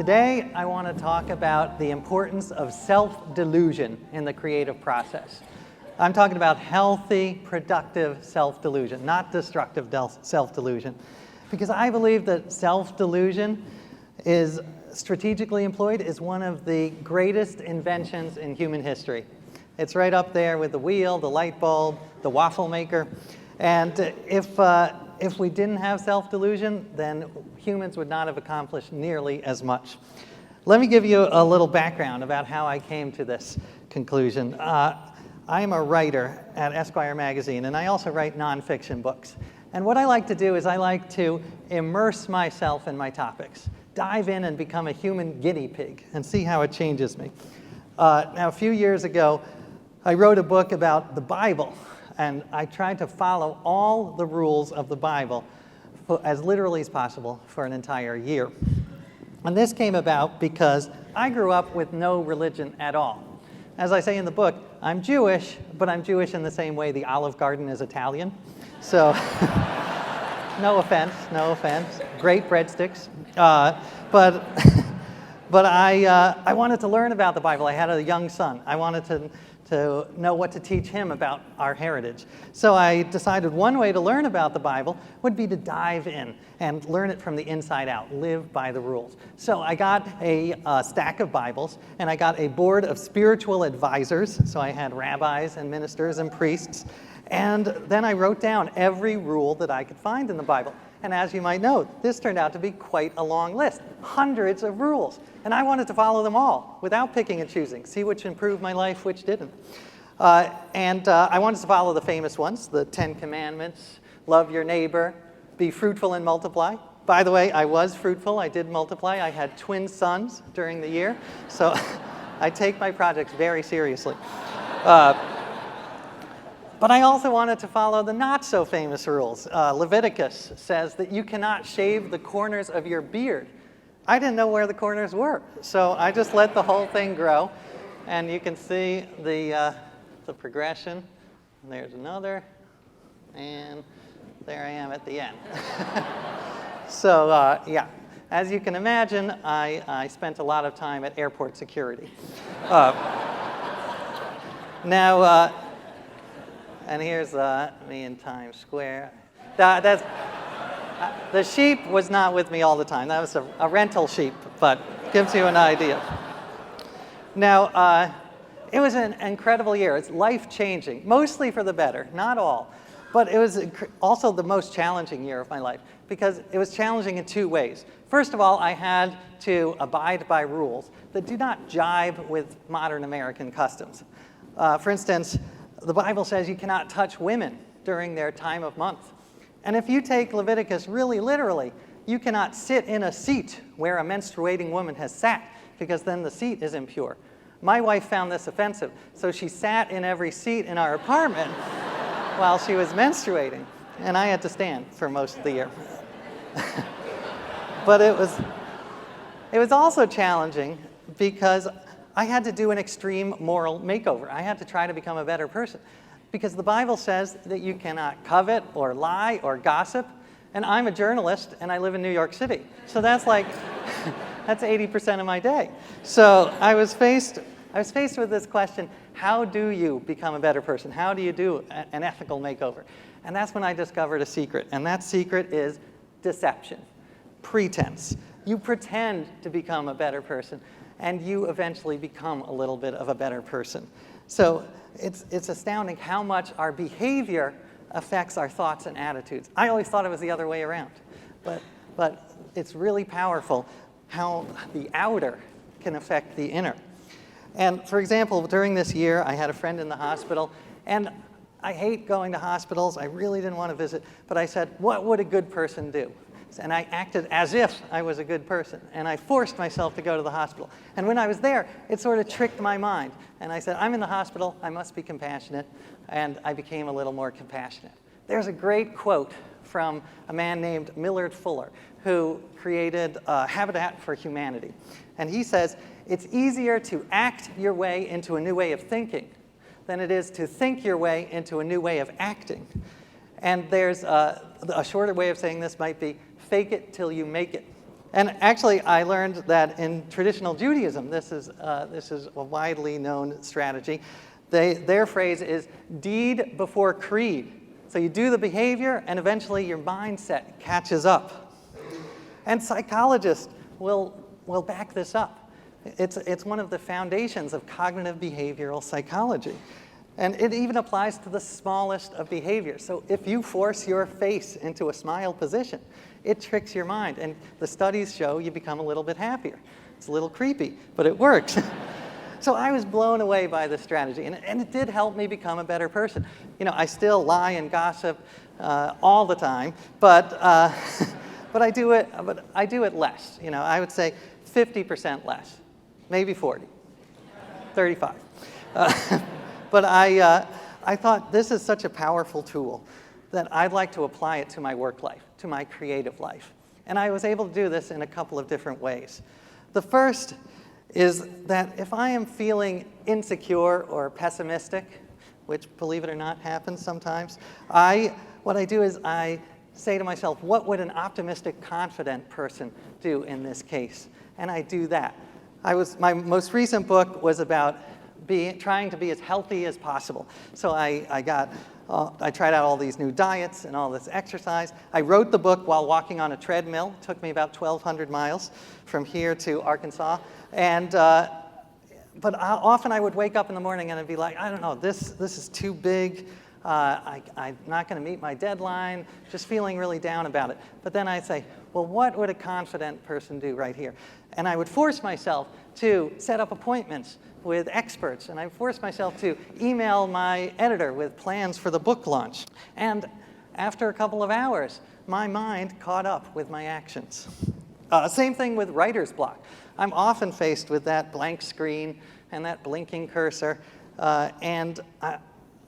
Today, I want to talk about the importance of self-delusion in the creative process. I'm talking about healthy, productive self-delusion, not destructive self-delusion, because I believe that self-delusion is strategically employed is one of the greatest inventions in human history. It's right up there with the wheel, the light bulb, the waffle maker. And if we didn't have self-delusion, then humans would not have accomplished nearly as much. Let me give you a little background about how I came to this conclusion. I am a writer at Esquire magazine, and I also write nonfiction books. And what I like to do is I like to immerse myself in my topics, dive in and become a human guinea pig, and see how it changes me. Now, a few years ago, I wrote a book about the Bible, and I tried to follow all the rules of the Bible as literally as possible for an entire year. And this came about because I grew up with no religion at all. As I say in the book, I'm Jewish, but I'm Jewish in the same way the Olive Garden is Italian. So, no offense. Great breadsticks. But I wanted to learn about the Bible. I had a young son. I wanted to know what to teach him about our heritage. So I decided one way to learn about the Bible would be to dive in and learn it from the inside out, live by the rules. So I got a stack of Bibles, and I got a board of spiritual advisors. So I had rabbis and ministers and priests. And then I wrote down every rule that I could find in the Bible. And as you might know, this turned out to be quite a long list, hundreds of rules. And I wanted to follow them all without picking and choosing, see which improved my life, which didn't. I wanted to follow the famous ones, the 10 Commandments, love your neighbor, be fruitful and multiply. By the way, I was fruitful, I did multiply. I had twin sons during the year, so I take my projects very seriously. But I also wanted to follow the not-so-famous rules. Leviticus says that you cannot shave the corners of your beard. I didn't know where the corners were, so I just let the whole thing grow. And you can see the progression. There's another, and there I am at the end. So, yeah, as you can imagine, I spent a lot of time at airport security. And here's me in Times Square. The sheep was not with me all the time. That was a rental sheep, but gives you an idea. Now, it was an incredible year. It's life-changing, mostly for the better, not all. But it was also the most challenging year of my life because it was challenging in two ways. First of all, I had to abide by rules that do not jibe with modern American customs. For instance, the Bible says you cannot touch women during their time of month. And if you take Leviticus really literally, you cannot sit in a seat where a menstruating woman has sat, because then the seat is impure. My wife found this offensive, so she sat in every seat in our apartment while she was menstruating, and I had to stand for most of the year. But it was also challenging because I had to do an extreme moral makeover. I had to try to become a better person because the Bible says that you cannot covet or lie or gossip. And I'm a journalist and I live in New York City. So that's like, that's 80% of my day. So I was faced with this question, how do you become a better person? How do you do an ethical makeover? And that's when I discovered a secret. And that secret is deception, pretense. You pretend to become a better person, and you eventually become a little bit of a better person. So it's astounding how much our behavior affects our thoughts and attitudes. I always thought it was the other way around, but it's really powerful how the outer can affect the inner. And for example, during this year, I had a friend in the hospital, and I hate going to hospitals. I really didn't want to visit, but I said, what would a good person do? And I acted as if I was a good person, and I forced myself to go to the hospital. And when I was there, it sort of tricked my mind. And I said, I'm in the hospital, I must be compassionate, and I became a little more compassionate. There's a great quote from a man named Millard Fuller, who created Habitat for Humanity. And he says, it's easier to act your way into a new way of thinking than it is to think your way into a new way of acting. And there's a shorter way of saying this might be, fake it till you make it. And actually, I learned that in traditional Judaism, this is a widely known strategy. Their phrase is deed before creed. So you do the behavior, and eventually your mindset catches up. And psychologists will back this up. It's one of the foundations of cognitive behavioral psychology. And it even applies to the smallest of behaviors. So if you force your face into a smile position, it tricks your mind. And the studies show you become a little bit happier. It's a little creepy, but it works. So I was blown away by this strategy. And it did help me become a better person. You know, I still lie and gossip all the time, but I do it less. You know, I would say 50% less, maybe 40, 35. But I thought this is such a powerful tool that I'd like to apply it to my work life, to my creative life. And I was able to do this in a couple of different ways. The first is that if I am feeling insecure or pessimistic, which, believe it or not, happens sometimes, what I do is I say to myself, what would an optimistic, confident person do in this case? And I do that. My most recent book was about trying to be as healthy as possible. So I tried out all these new diets and all this exercise. I wrote the book while walking on a treadmill. It took me about 1,200 miles from here to Arkansas. And but often I would wake up in the morning and I'd be like, I don't know, this is too big. I'm not going to meet my deadline, just feeling really down about it. But then I'd say, well, what would a confident person do right here? And I would force myself to set up appointments with experts, and I forced myself to email my editor with plans for the book launch. And after a couple of hours, my mind caught up with my actions. Same thing with writer's block. I'm often faced with that blank screen and that blinking cursor, and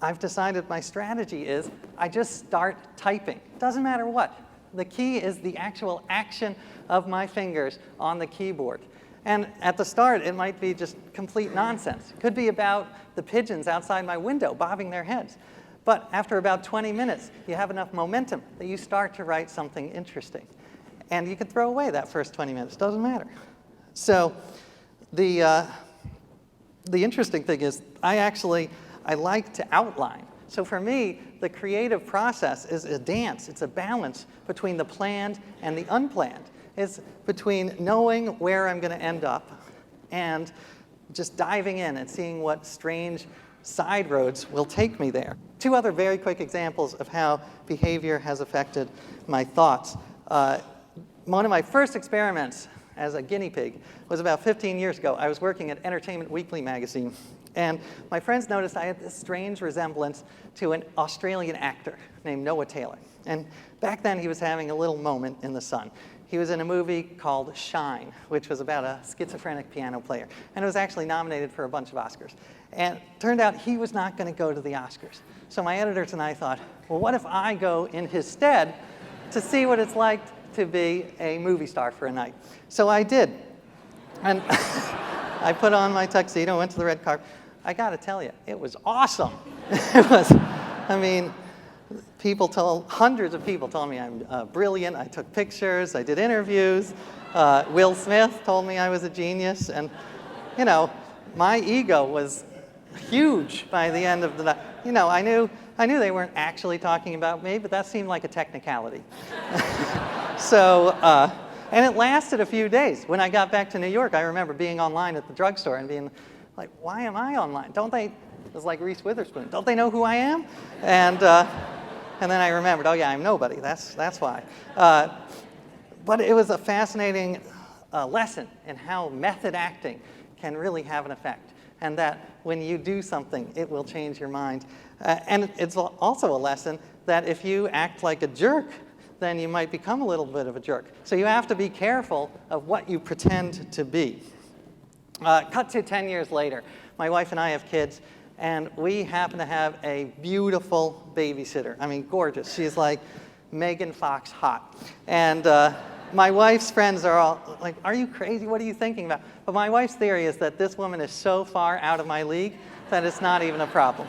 I've decided my strategy is I just start typing. Doesn't matter what. The key is the actual action of my fingers on the keyboard. And at the start, it might be just complete nonsense. It could be about the pigeons outside my window bobbing their heads. But after about 20 minutes, you have enough momentum that you start to write something interesting. And you can throw away that first 20 minutes. Doesn't matter. So the interesting thing is I like to outline. So for me, the creative process is a dance. It's a balance between the planned and the unplanned. It's between knowing where I'm going to end up and just diving in and seeing what strange side roads will take me there. Two other very quick examples of how behavior has affected my thoughts. One of my first experiments as a guinea pig was about 15 years ago. I was working at Entertainment Weekly magazine, and my friends noticed I had this strange resemblance to an Australian actor named Noah Taylor. And back then, he was having a little moment in the sun. He was in a movie called Shine, which was about a schizophrenic piano player. And it was actually nominated for a bunch of Oscars. And it turned out he was not going to go to the Oscars. So my editors and I thought, well, what if I go in his stead to see what it's like to be a movie star for a night? So I did. And I put on my tuxedo, went to the red carpet. I got to tell you, it was awesome. It was, I mean, hundreds of people told me I'm brilliant. I took pictures, I did interviews. Will Smith told me I was a genius. And, you know, my ego was huge by the end of the night. You know, I knew they weren't actually talking about me, but that seemed like a technicality. So, and it lasted a few days. When I got back to New York, I remember being online at the drugstore and being like, why am I online? It was like Reese Witherspoon. Don't they know who I am? And then I remembered, oh yeah, I'm nobody. That's why. But it was a fascinating lesson in how method acting can really have an effect, and that when you do something, it will change your mind. And it's also a lesson that if you act like a jerk, then you might become a little bit of a jerk. So you have to be careful of what you pretend to be. Cut to 10 years later, my wife and I have kids, and we happen to have a beautiful babysitter. I mean, gorgeous. She's like Megan Fox hot. And my wife's friends are all like, are you crazy? What are you thinking about? But my wife's theory is that this woman is so far out of my league that it's not even a problem.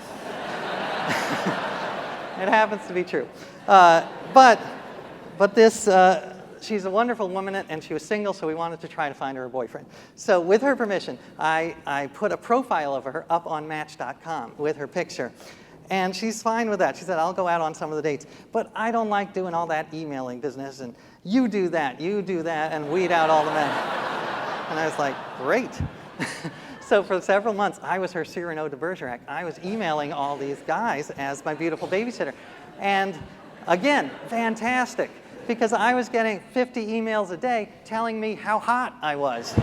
It happens to be true. But this she's a wonderful woman, and she was single, so we wanted to try to find her a boyfriend. So with her permission, I put a profile of her up on Match.com with her picture. And she's fine with that. She said, I'll go out on some of the dates. But I don't like doing all that emailing business, and you do that, and weed out all the men. And I was like, great. So for several months, I was her Cyrano de Bergerac. I was emailing all these guys as my beautiful babysitter. And again, fantastic, because I was getting 50 emails a day telling me how hot I was.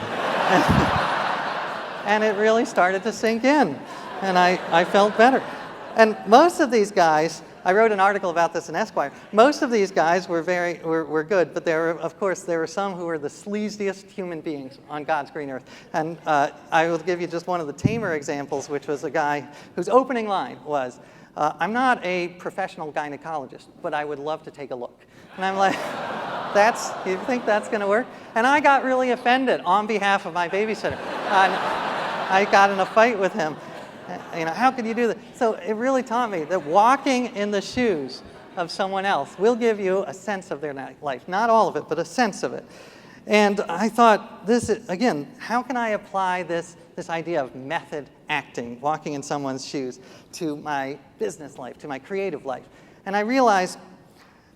And it really started to sink in, and I felt better. And most of these guys, I wrote an article about this in Esquire, most of these guys were good, but there were some who were the sleaziest human beings on God's green earth. And I will give you just one of the tamer examples, which was a guy whose opening line was, I'm not a professional gynecologist, but I would love to take a look. And I'm like, you think that's going to work? And I got really offended on behalf of my babysitter. And I got in a fight with him. How could you do that? So it really taught me that walking in the shoes of someone else will give you a sense of their life. Not all of it, but a sense of it. And I thought, again, how can I apply this idea of method acting, walking in someone's shoes, to my business life, to my creative life? And I realized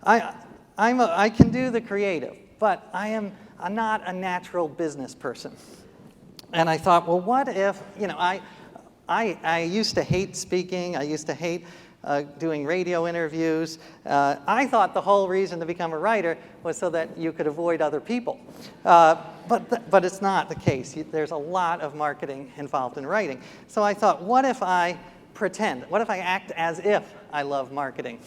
I can do the creative, but I'm not a natural business person. And I thought, well, what if, I used to hate speaking. I used to hate doing radio interviews. I thought the whole reason to become a writer was so that you could avoid other people. But it's not the case. There's a lot of marketing involved in writing. So I thought, what if I pretend? What if I act as if I love marketing?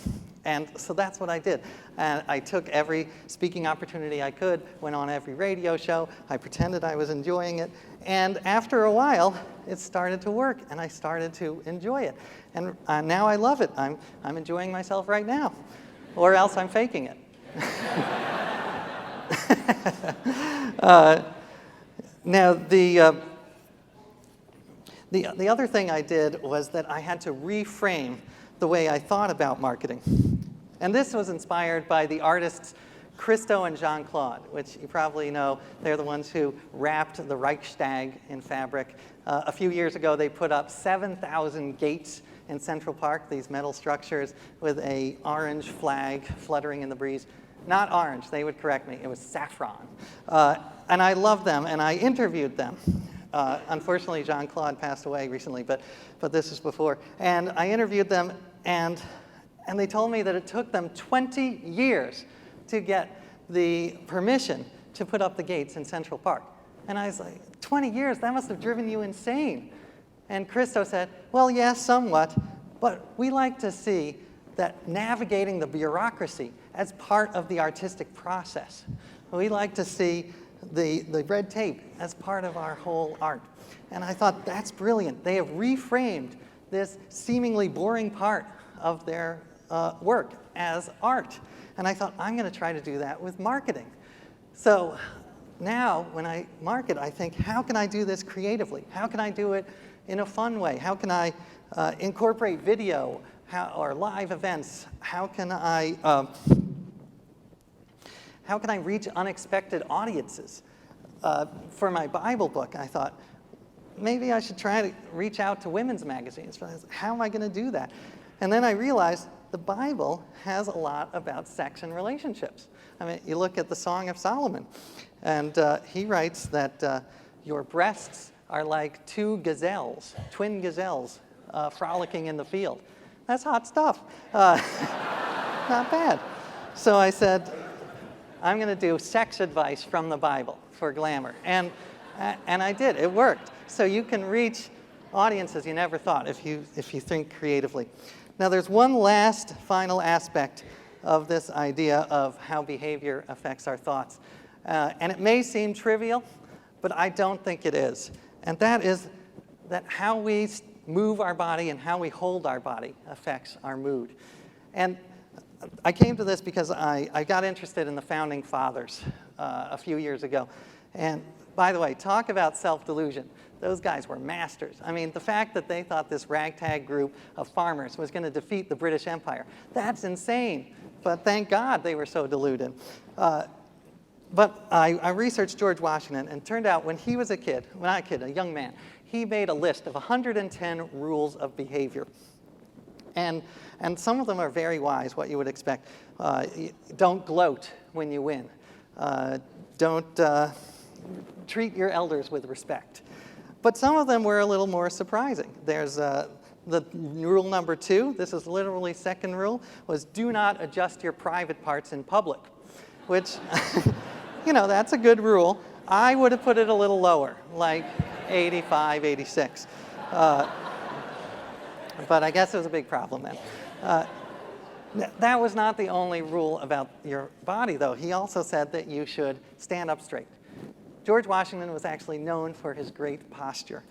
And so that's what I did. And I took every speaking opportunity I could, went on every radio show. I pretended I was enjoying it. And after a while, it started to work, and I started to enjoy it. And now I love it. I'm enjoying myself right now, or else I'm faking it. Now, the other thing I did was that I had to reframe the way I thought about marketing. And this was inspired by the artists Christo and Jean-Claude, which you probably know. They're the ones who wrapped the Reichstag in fabric. A few years ago, they put up 7,000 gates in Central Park, these metal structures with an orange flag fluttering in the breeze. Not orange, they would correct me. It was saffron. And I love them, and I interviewed them. Unfortunately, Jean-Claude passed away recently, but this is before. And I interviewed them, and they told me that it took them 20 years to get the permission to put up the gates in Central Park. And I was like, 20 years? That must have driven you insane. And Christo said, well, yes, somewhat, but we like to see that navigating the bureaucracy as part of the artistic process. We like to see the red tape as part of our whole art. And I thought, that's brilliant. They have reframed this seemingly boring part of their work as art. And I thought, I'm going to try to do that with marketing. So now, when I market, I think, how can I do this creatively? How can I do it in a fun way? How can I incorporate video or live events? How can I reach unexpected audiences? For my Bible book, I thought, maybe I should try to reach out to women's magazines. How am I going to do that? And then I realized the Bible has a lot about sex and relationships. I mean, you look at the Song of Solomon, and he writes that your breasts are like two gazelles, twin gazelles, frolicking in the field. That's hot stuff. Not bad. So I said, I'm going to do sex advice from the Bible for glamour. And I did. It worked. So you can reach audiences you never thought if you think creatively. Now, there's one last final aspect of this idea of how behavior affects our thoughts. And it may seem trivial, but I don't think it is. And that is that how we move our body and how we hold our body affects our mood. And I came to this because I got interested in the Founding Fathers a few years ago. And by the way, talk about self-delusion. Those guys were masters. I mean, the fact that they thought this ragtag group of farmers was going to defeat the British Empire, that's insane. But thank God they were so deluded. But I researched George Washington, and it turned out when he was a kid, well, not a kid, a young man, he made a list of 110 rules of behavior. And some of them are very wise, what you would expect. Don't gloat when you win. Don't treat your elders with respect. But some of them were a little more surprising. There's the rule number 2, this is literally second rule, was do not adjust your private parts in public, which, that's a good rule. I would have put it a little lower, like 85, 86. But I guess it was a big problem then. That was not the only rule about your body, though. He also said that you should stand up straight. George Washington was actually known for his great posture.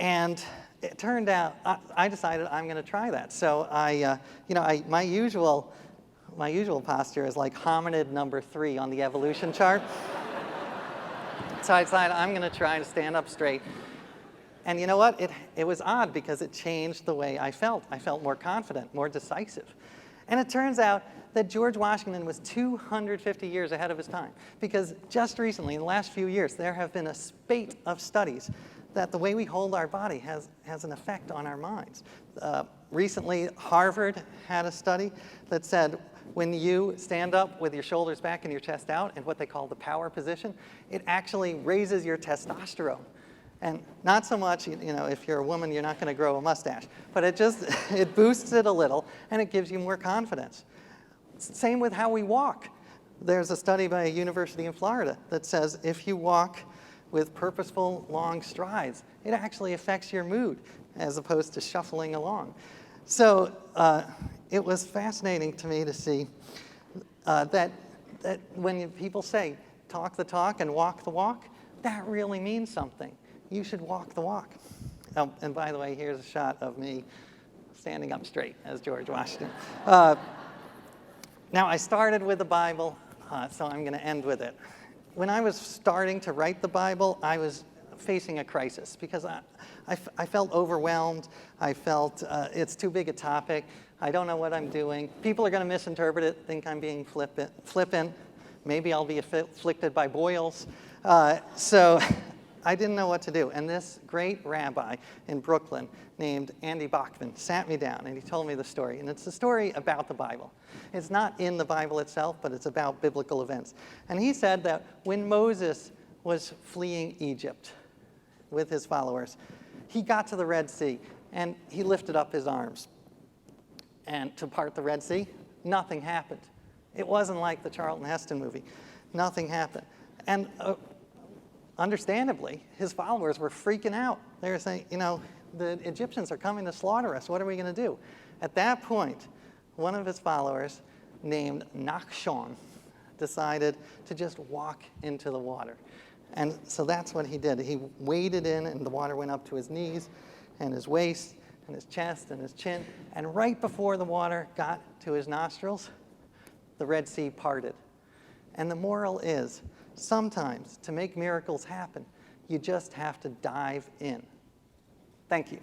And it turned out, I decided I'm going to try that. So my usual posture is like hominid number 3 on the evolution chart. So I decided I'm going to try to stand up straight. And you know what? It was odd because it changed the way I felt. I felt more confident, more decisive. And it turns out that George Washington was 250 years ahead of his time. Because just recently, in the last few years, there have been a spate of studies that the way we hold our body has an effect on our minds. Recently, Harvard had a study that said when you stand up with your shoulders back and your chest out in what they call the power position, it actually raises your testosterone. And not so much, if you're a woman, you're not going to grow a mustache. But it boosts it a little, and it gives you more confidence. Same with how we walk. There's a study by a university in Florida that says if you walk with purposeful long strides, it actually affects your mood as opposed to shuffling along. So it was fascinating to me to see that when people say talk the talk and walk the walk, that really means something. You should walk the walk. Oh, and by the way, here's a shot of me standing up straight as George Washington. Now, I started with the Bible, so I'm going to end with it. When I was starting to write the Bible, I was facing a crisis because I felt overwhelmed. I felt it's too big a topic. I don't know what I'm doing. People are going to misinterpret it, think I'm being flippant. Maybe I'll be afflicted by boils. So I didn't know what to do. And this great rabbi in Brooklyn named Andy Bachman sat me down and he told me the story. And it's a story about the Bible. It's not in the Bible itself, but it's about biblical events. And he said that when Moses was fleeing Egypt with his followers, he got to the Red Sea and he lifted up his arms. And to part the Red Sea, nothing happened. It wasn't like the Charlton Heston movie. Nothing happened. And understandably, his followers were freaking out. They were saying, the Egyptians are coming to slaughter us. What are we going to do? At that point, one of his followers, named Nachshon, decided to just walk into the water. And so that's what he did. He waded in, and the water went up to his knees and his waist and his chest and his chin. And right before the water got to his nostrils, the Red Sea parted. And the moral is, sometimes, to make miracles happen, you just have to dive in. Thank you.